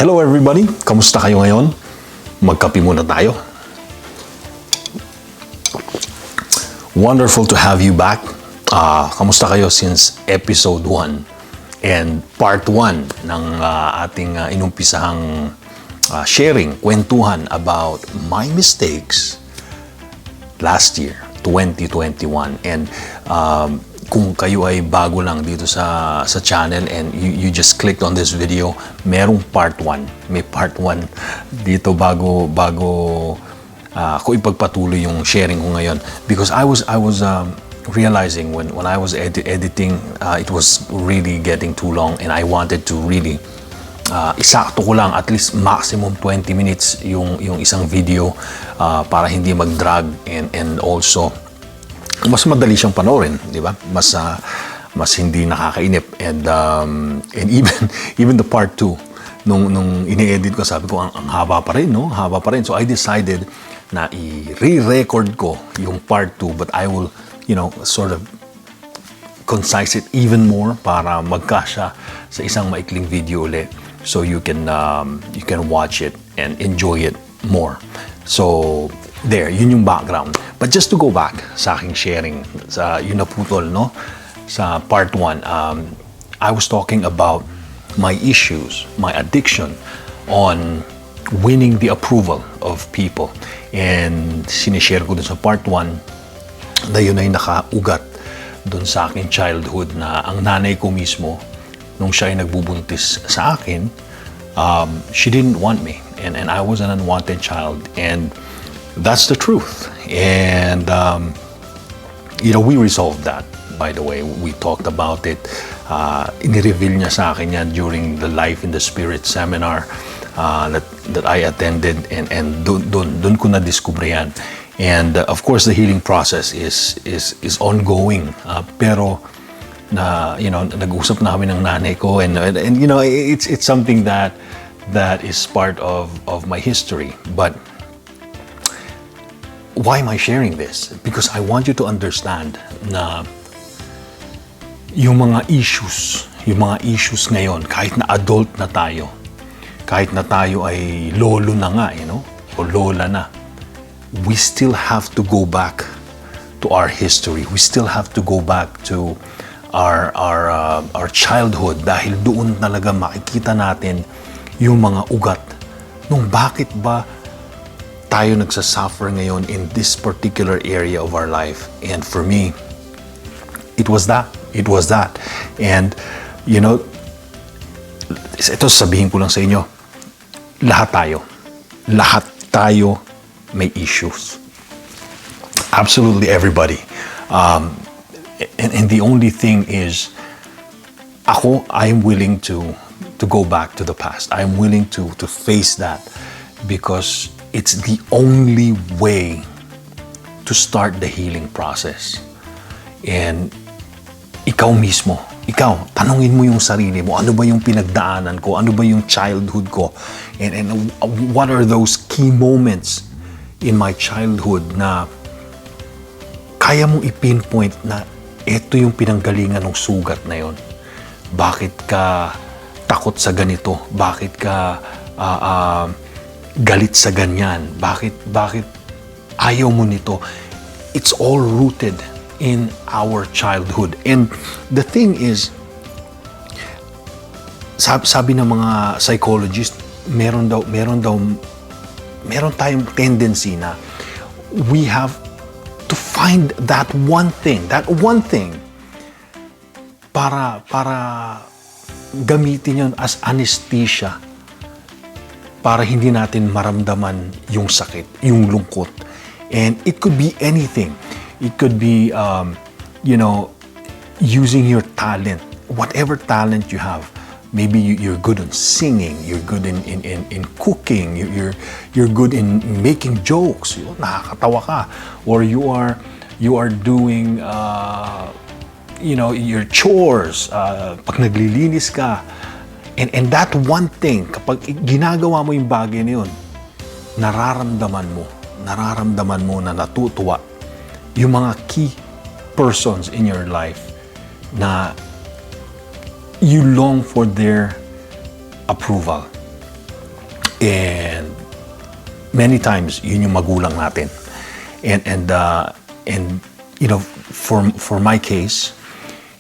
Hello everybody! Kamusta kayo ngayon? Magkape muna tayo. Wonderful to have you back. Kamusta kayo since episode 1 and part 1 ng ating inumpisahang sharing, kwentuhan about my mistakes last year, 2021. And kung kayo ay bago lang dito sa channel and you just clicked on this video, merong part 1. May part 1 dito bago ko ipagpatuloy yung sharing ko ngayon, because I was realizing when I was editing, it was really getting too long and I wanted to really isakto ko lang at least maximum 20 minutes yung isang video para hindi mag-drag and also mas madali siyang panoorin, di ba? Mas hindi nakakainip and even the part 2 nung ini-edit ko, sabi ko ang haba pa rin, no? Haba pa rin. So I decided na i-re-record ko yung part 2, but I will, sort of concise it even more para magkasya sa isang maikling video ulit, so you can watch it and enjoy it more. So there, yun yung background. But just to go back sa aking sharing, sa yun naputol, no? Sa part 1, I was talking about my issues, my addiction on winning the approval of people. And sinishare ko dun sa part 1 na yun ay nakaugat dun sa aking childhood, na ang nanay ko mismo, nung siya ay nagbubuntis sa akin, she didn't want me. And I was an unwanted child. And that's the truth. And, we resolved that, by the way. We talked about it. Inireveal niya sa akin yan during the Life in the Spirit seminar that I attended. And dun ko na-discover yan. And, of course, the healing process is ongoing. Pero, nag-usap na kami ng nanay ko. And it's something that is part of my history. But why am I sharing this? Because I want you to understand na yung mga issues ngayon, kahit na adult na tayo, kahit na tayo ay lolo na nga, o lola na, we still have to go back to our history. We still have to go back to our childhood, dahil doon talaga makikita natin yung mga ugat nung bakit ba tayo nagsasuffer ngayon in this particular area of our life. And for me, it was that. And, ito sabihin ko lang sa inyo, lahat tayo may issues. Absolutely everybody. And the only thing is, I'm willing to go back to the past. I'm willing to face that, because it's the only way to start the healing process. And ikaw mismo, tanungin mo yung sarili mo, ano ba yung pinagdaanan ko? Ano ba yung childhood ko? And what are those key moments in my childhood na kaya mong i-pinpoint na ito yung pinanggalingan ng sugat na yon? Bakit ka takot sa ganito? Bakit ka galit sa ganyan? Bakit ayaw mo nito? It's all rooted in our childhood. And the thing is, sabi ng mga psychologists, meron tayong tendency na we have to find that one thing para gamitin yun as anesthesia, para hindi natin maramdaman yung sakit, yung lungkot. And it could be anything. It could be, using your talent, whatever talent you have. Maybe you're good in singing, you're good in cooking, you're good in making jokes, nakakatawa ka, or you are doing, your chores, pag naglilinis ka. And that one thing, kapag ginagawa mo yung bagay na yun, nararamdaman mo na natutuwa yung mga key persons in your life na you long for their approval. And many times, yun yung magulang natin. And you know, for my case,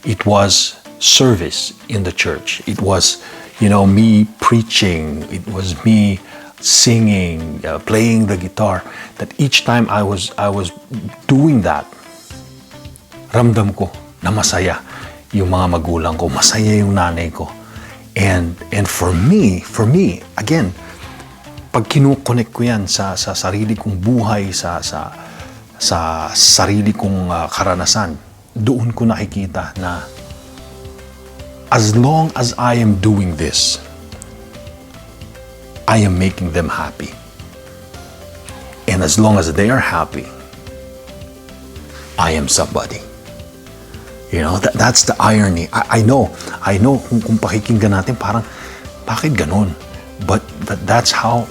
it was service in the church. It was, you know, me preaching. It was me singing, playing the guitar. That each time I was doing that, ramdam ko na masaya yung mga magulang ko, masaya yung nanay ko. And for me, again, pag kinukonek ko yan sa sarili kong buhay, sa sarili kong karanasan, doon ko nakikita na as long as I am doing this, I am making them happy. And as long as they are happy, I am somebody. You know, that's the irony. I know kung pakikinggan natin parang bakit ganun? But that's how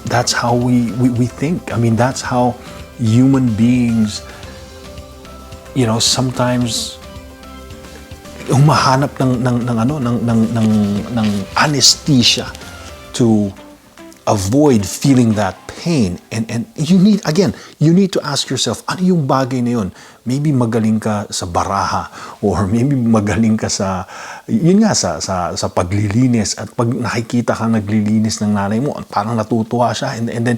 we think. I mean, that's how human beings, you know, sometimes humahanap ng anesthesia to avoid feeling that pain. And you need to ask yourself, ano yung bagay na yun? Maybe magaling ka sa baraha, or maybe magaling ka sa paglilinis, at pag nakikita ka naglilinis ng nanay mo, parang natutuwa siya, and then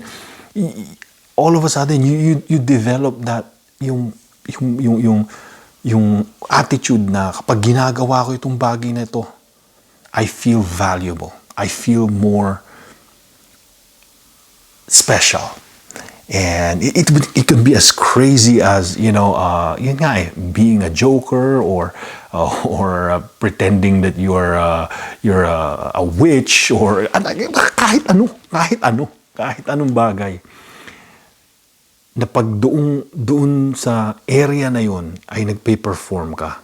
all of a sudden you develop that yung attitude na kapag ginagawa ko itong bagay na ito, I feel valuable. I feel more special. And it could be as crazy as, you know, yun nga being a joker, or pretending that you're a witch, or kahit anong bagay. Na pag doon sa area na yun ay nagpe-perform ka,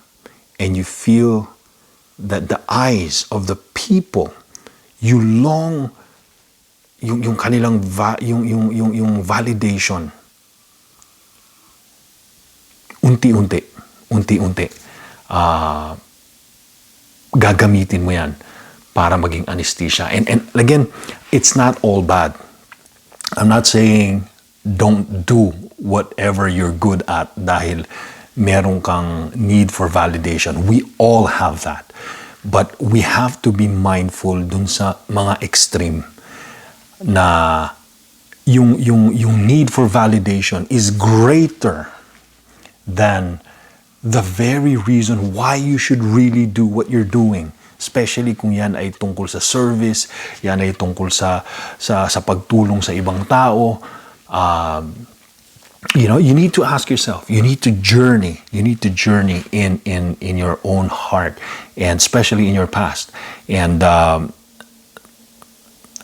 and you feel that the eyes of the people, you long yung kanilang yung validation, unti-unti gagamitin mo yan para maging anesthesia. And again, it's not all bad. I'm not saying don't do whatever you're good at dahil meron kang need for validation. We all have that. But we have to be mindful dun sa mga extreme na yung need for validation is greater than the very reason why you should really do what you're doing. Especially kung yan ay tungkol sa service, yan ay tungkol sa pagtulong sa ibang tao. You know, you need to ask yourself, you need to journey in your own heart, and especially in your past. And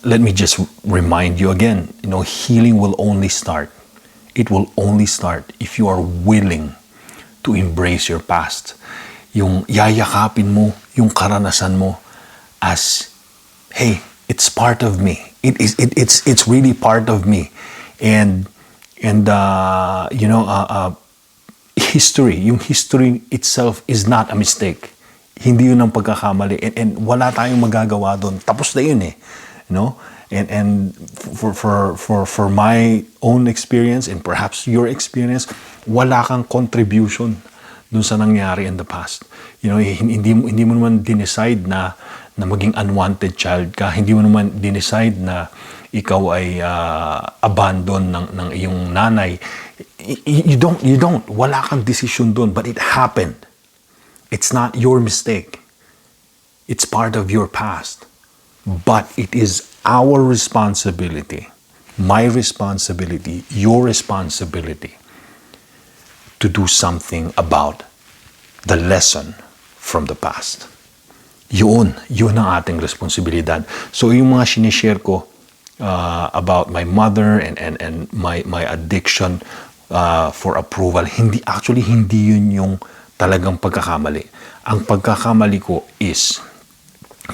let me just remind you again, you know, healing will only start. It will only start if you are willing to embrace your past. Yung yayakapin mo yung karanasan mo as, hey, it's part of me. It's really part of me. And you know, yung history itself is not a mistake. Hindi yun ang pagkakamali, and wala tayong magagawa doon. Tapos na yun eh. You know, and for my own experience, and perhaps your experience, wala kang contribution dun sa nangyari in the past. You know, hindi mo naman dinecide na maging unwanted child ka. Hindi mo naman dinecide na ikaw ay abandon ng iyong nanay. You don't. Wala kang decision dun, but it happened. It's not your mistake. It's part of your past. But it is our responsibility, my responsibility, your responsibility, to do something about the lesson from the past. Yun ang ating responsibilidad. So yung mga sinishare ko about my mother and my addiction for approval, hindi yun yung talagang pagkakamali. Ang pagkakamali ko is,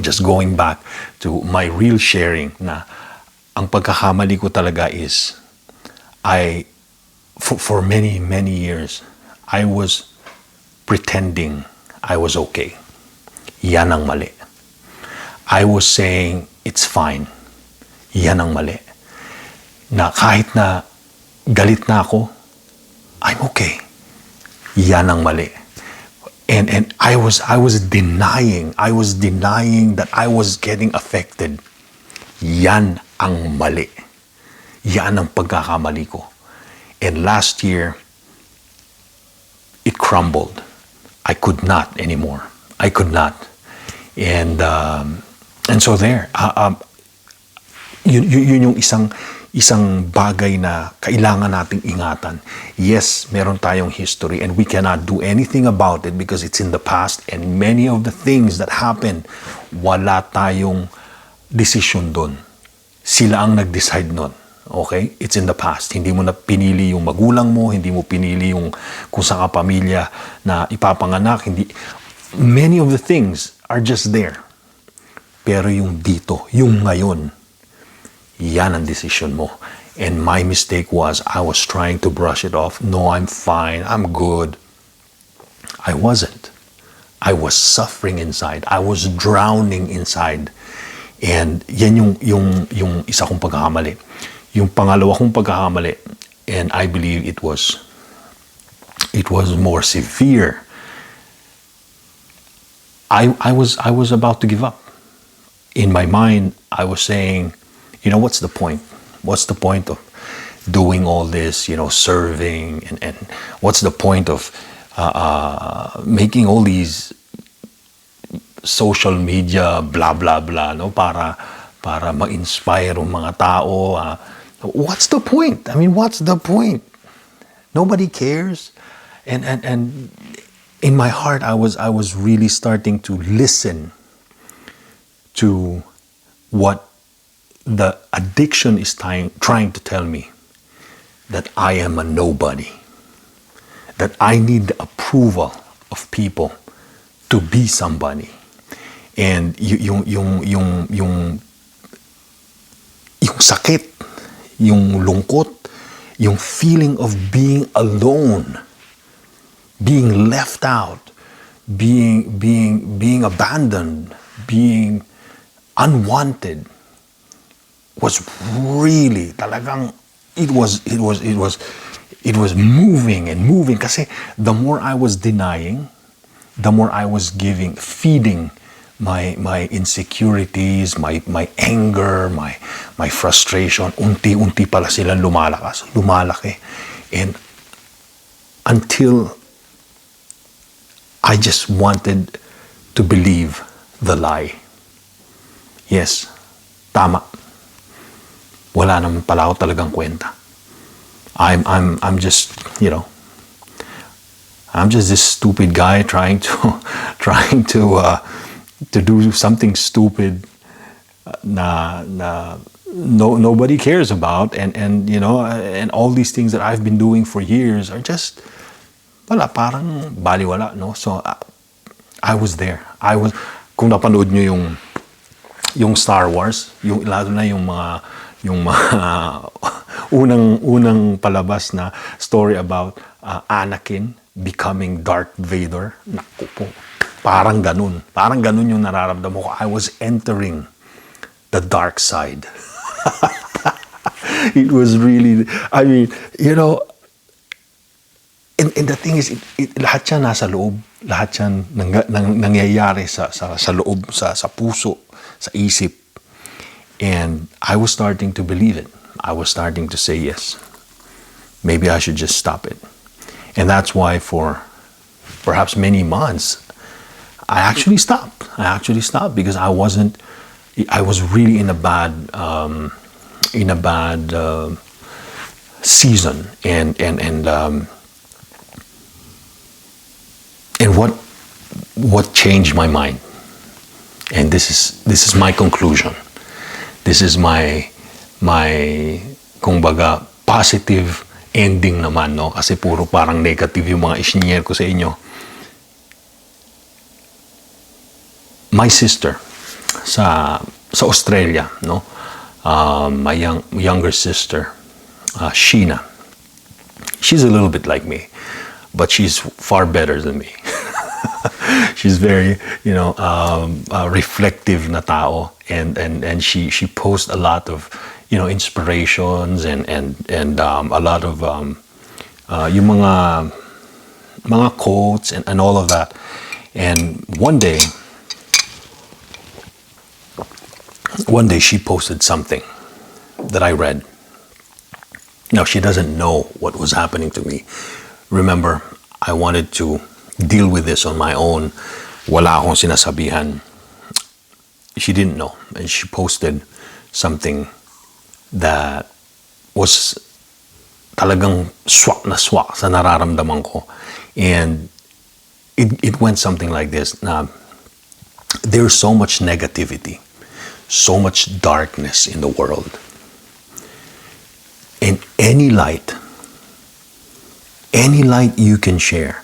just going back to my real sharing, na ang pagkakamali ko talaga is, for many years, I was pretending I was okay. Yan ang mali. I was saying, it's fine. Yan ang mali. na kahit na galit na ako, I'm okay. Yan ang mali. And I was denying that I was getting affected. Yan ang mali. Yan ang pagkakamali ko. And last year, it crumbled. I could not anymore. I could not. And so there. Yun yung isang bagay na kailangan nating ingatan. Yes, meron tayong history and we cannot do anything about it because it's in the past, and many of the things that happened, wala tayong decision doon. Sila ang nag-decide nun. Okay? It's in the past. Hindi mo na pinili yung magulang mo, hindi mo pinili yung kung saan ka pamilya na ipapanganak. Many of the things are just there. Pero yung dito, yung ngayon, yan ang decision mo. And my mistake was, I was trying to brush it off. No, I'm fine. I'm good. I wasn't. I was suffering inside. I was drowning inside. And yan yung isa kong pagkakamali. Yung pangalawa kong pagkakamali, and I believe it was more severe. I was about to give up. In my mind, I was saying, what's the point? What's the point of doing all this, serving, and what's the point of making all these social media blah blah blah, no, para ma-inspire ang mga tao. What's the point? I mean, what's the point? Nobody cares. And in my heart, I was really starting to listen to what the addiction is trying to tell me, that I am a nobody, that I need the approval of people to be somebody. And yung sakit, yung lungkot, yung feeling of being alone, being left out, being abandoned, being unwanted, was really talagang it was moving and moving, kasi the more I was denying, the more I was feeding my insecurities, my anger, my frustration. Unti-unti pala silang lumalaki, and until I just wanted to believe the lie. Yes, tama. Wala naman pala ako talagang kwenta. I'm just, I'm just this stupid guy trying to do something stupid na nobody cares about, and and all these things that I've been doing for years are just parang baliwala, no? So I was there. Kung napanood nyo yung Star Wars, lalo na yung mga unang palabas na story about Anakin becoming Darth Vader. Naku po, parang ganun yung nararamdaman ko. I was entering the dark side. It was really, I mean, and the thing is, lahat yan nasa loob. Lahat yan nangyayari sa loob, sa puso, sa isip. And I was starting to believe it. I was starting to say, yes, maybe I should just stop it. And that's why for perhaps many months, I actually stopped. Because I was really in a bad season. And what changed my mind? And this is my conclusion. This is my kumbaga positive ending naman, no? Kasi puro parang negative yung mga isinyer ko sa inyo. My sister sa Australia, no? My younger sister, Sheena. She's a little bit like me, but she's far better than me. She's very, reflective na tao, and she posts a lot of, you know, inspirations and a lot of yung mga quotes and all of that. And one day she posted something that I read. Now, she doesn't know what was happening to me. Remember, I wanted to deal with this on my own. Wala akong sinasabihan. She didn't know. And she posted something that was talagang swak na swak sa nararamdaman ko. And it went something like this. There's so much negativity, so much darkness in the world. And any light you can share,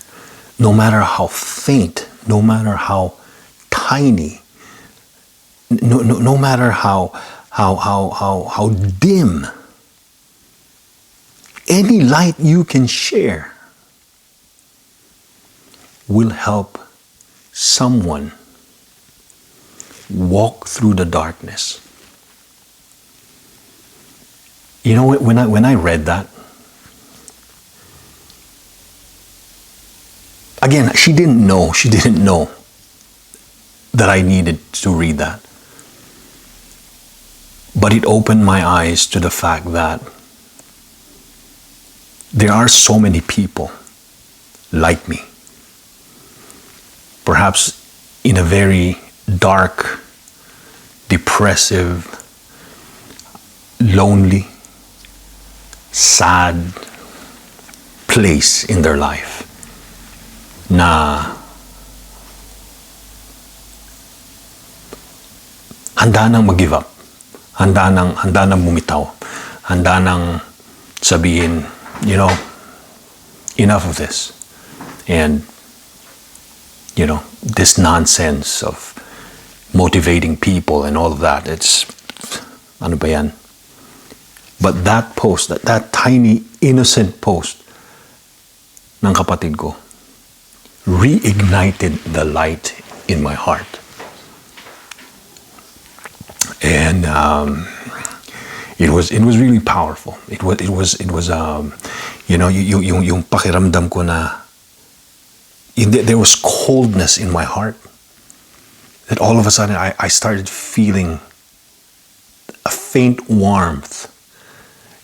no matter how faint, no matter how tiny, no matter how dim, any light you can share will help someone walk through the darkness. You know, when I read that, again, she didn't know that I needed to read that. But it opened my eyes to the fact that there are so many people like me. Perhaps in a very dark, depressive, lonely, sad place in their life na handa nang mag-give up, handa nang bumitaw, handa nang sabihin, you know, enough of this. And, you know, this nonsense of motivating people and all of that, it's, ano ba yan? But that post, that tiny, innocent post ng kapatid ko, reignited the light in my heart. And it was really powerful. It was you know, yung pakiramdam ko na there was coldness in my heart, that all of a sudden I started feeling a faint warmth.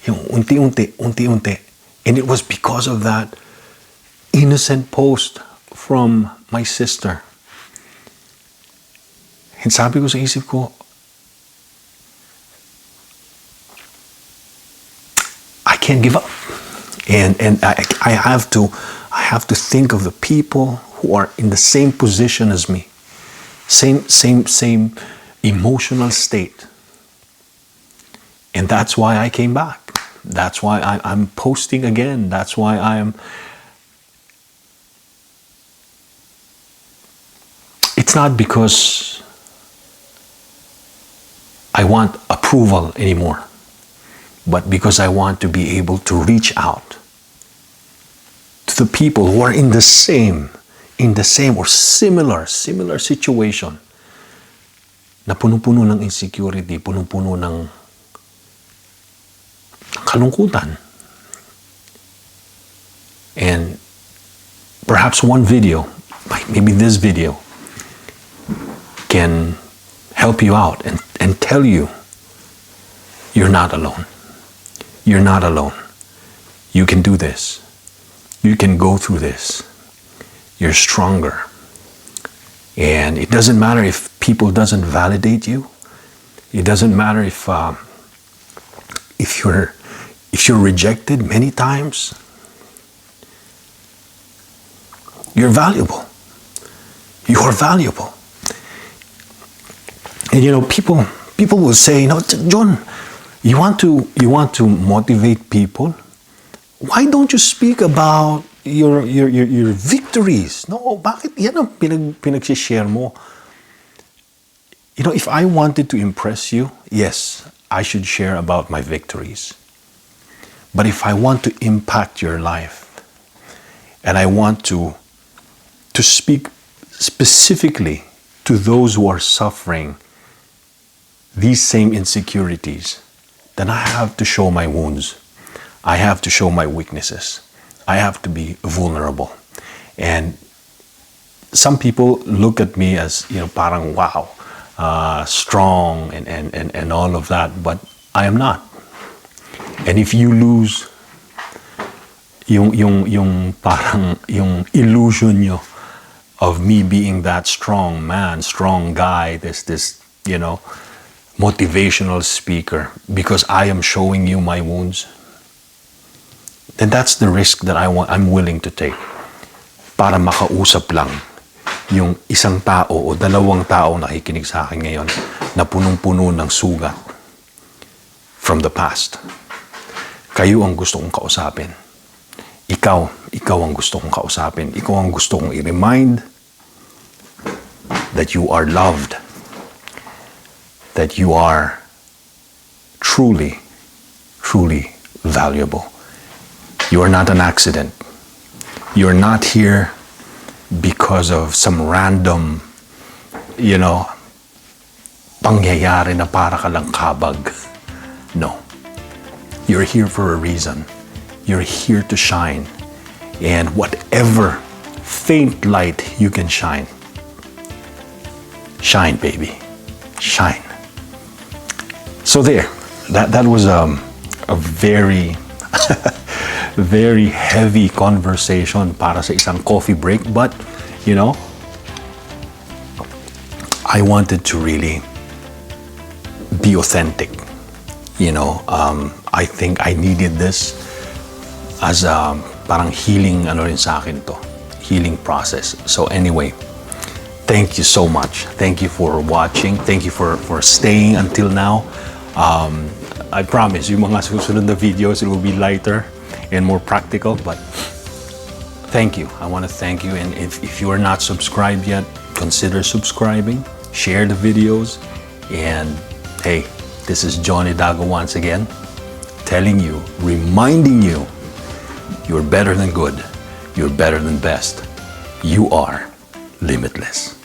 Yung unti-unti. And it was because of that innocent post from my sister. And sabi ko sa isip ko, I can't give up. And I have to think of the people who are in the same position as me. Same emotional state. And that's why I came back. That's why I'm posting again. That's why it's not because I want approval anymore, but because I want to be able to reach out to the people who are in the same or similar situation, na puno-puno ng insecurity, puno-puno ng kalungkutan. And perhaps one video, maybe this video, can help you out and tell you you're not alone. You're not alone. You can do this. You can go through this. You're stronger. And it doesn't matter if people doesn't validate you. It doesn't matter if you're rejected many times. You're valuable. You're valuable. And you know, people will say, you know, Jon, you want to motivate people? Why don't you speak about your victories? No, bakit yan ang pinag-share mo? You know, if I wanted to impress you, yes, I should share about my victories. But if I want to impact your life, and I want to speak specifically to those who are suffering these same insecurities, then I have to show my wounds. I have to show my weaknesses. I have to be vulnerable. And some people look at me as, parang wow, strong and all of that, but I am not. And if you lose yung parang yung illusion nyo of me being that strong man, strong guy, this motivational speaker, because I am showing you my wounds, then that's the risk that I'm willing to take para makausap lang yung isang tao o dalawang tao nakikinig sa akin ngayon na punong-puno ng sugat from the past. Kayo ang gusto kong kausapin. Ikaw ang gusto kong kausapin. Ikaw ang gusto kong i-remind that you are loved, that you are truly, truly valuable. You are not an accident. You're not here because of some random, pangyayari na para ka lang kabag. No. You're here for a reason. You're here to shine. And whatever faint light you can shine, shine, baby. Shine. So there. That was a very very heavy conversation para sa isang coffee break, but I wanted to really be authentic. I think I needed this as a parang healing rin sa akin to, healing process. So anyway, thank you so much. Thank you for watching. Thank you for staying until now. I promise yung mga susunod na videos, it will be lighter and more practical, but thank you. I want to thank you. And if you are not subscribed yet, consider subscribing, share the videos, and hey, this is Jon Idago once again, telling you, reminding you, you're better than good, you're better than best, you are limitless.